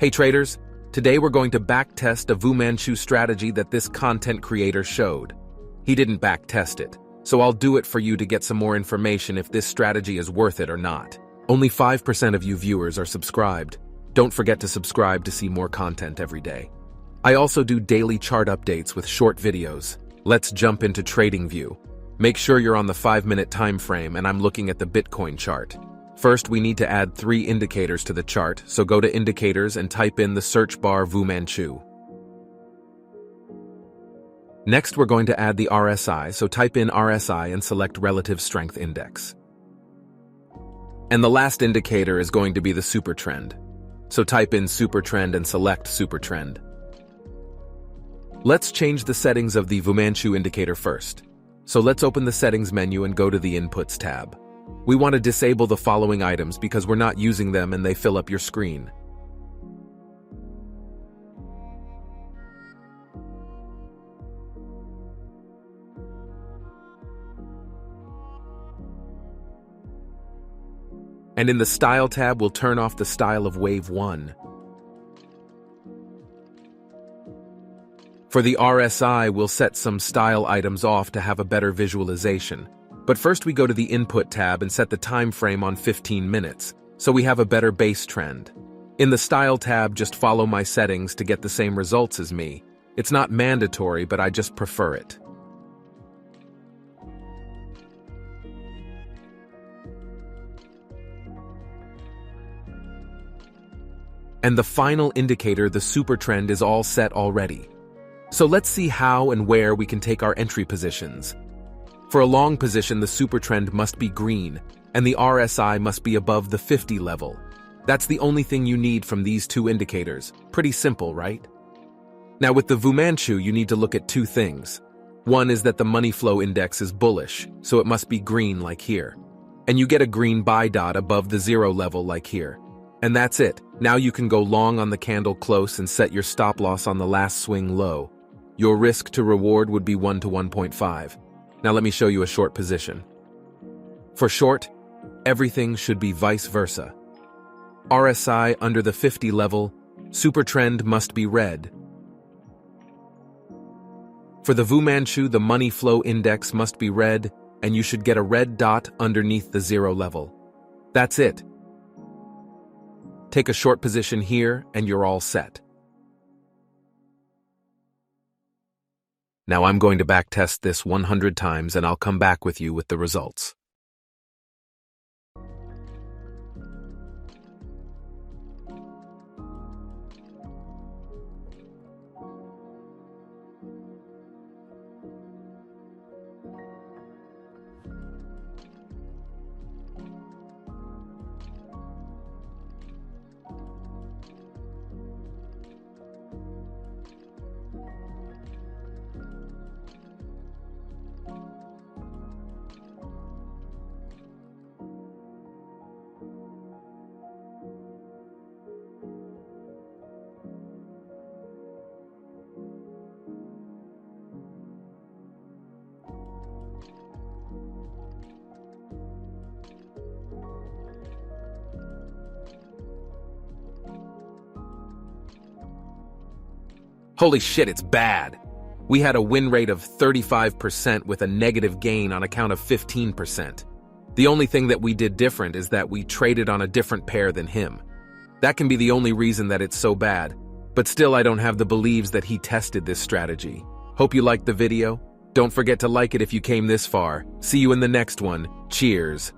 Hey traders, today we're going to backtest a Vumanchu strategy that this content creator showed. He didn't backtest it, so I'll do it for you to get some more information if this strategy is worth it or not. Only 5% of you viewers are subscribed. Don't forget to subscribe to see more content every day. I also do daily chart updates with short videos. Let's jump into TradingView. Make sure you're on the 5-minute time frame and I'm looking at the Bitcoin chart. First, we need to add 3 indicators to the chart, so go to Indicators and type in the search bar Vumanchu. Next, we're going to add the RSI, so type in RSI and select Relative Strength Index. And the last indicator is going to be the Super Trend, so type in Super Trend and select Super Trend. Let's change the settings of the Vumanchu indicator first. So let's open the Settings menu and go to the Inputs tab. We want to disable the following items because we're not using them and they fill up your screen. And in the Style tab, we'll turn off the style of Wave 1. For the RSI, we'll set some style items off to have a better visualization. But first we go to the Input tab and set the time frame on 15 minutes, so we have a better base trend. In the Style tab, just follow my settings to get the same results as me. It's not mandatory, but I just prefer it. And the final indicator, the Super Trend, is all set already. So let's see how and where we can take our entry positions. For a long position, the Super Trend must be green, and the RSI must be above the 50 level. That's the only thing you need from these 2 indicators. Pretty simple, right? Now with the Vumanchu, you need to look at 2 things. One is that the money flow index is bullish, so it must be green like here. And you get a green buy dot above the 0 level like here. And that's it. Now you can go long on the candle close and set your stop loss on the last swing low. Your risk to reward would be 1 to 1.5. Now let me show you a short position. For short, everything should be vice versa. RSI under the 50 level, Super Trend must be red. For the Vumanchu, the money flow index must be red, and you should get a red dot underneath the 0 level. That's it. Take a short position here, and you're all set. Now I'm going to backtest this 100 times and I'll come back with you with the results. Holy shit, it's bad. We had a win rate of 35% with a negative gain on account of 15%. The only thing that we did different is that we traded on a different pair than him. That can be the only reason that it's so bad, but still I don't have the beliefs that he tested this strategy. Hope you liked the video. Don't forget to like it if you came this far. See you in the next one. Cheers.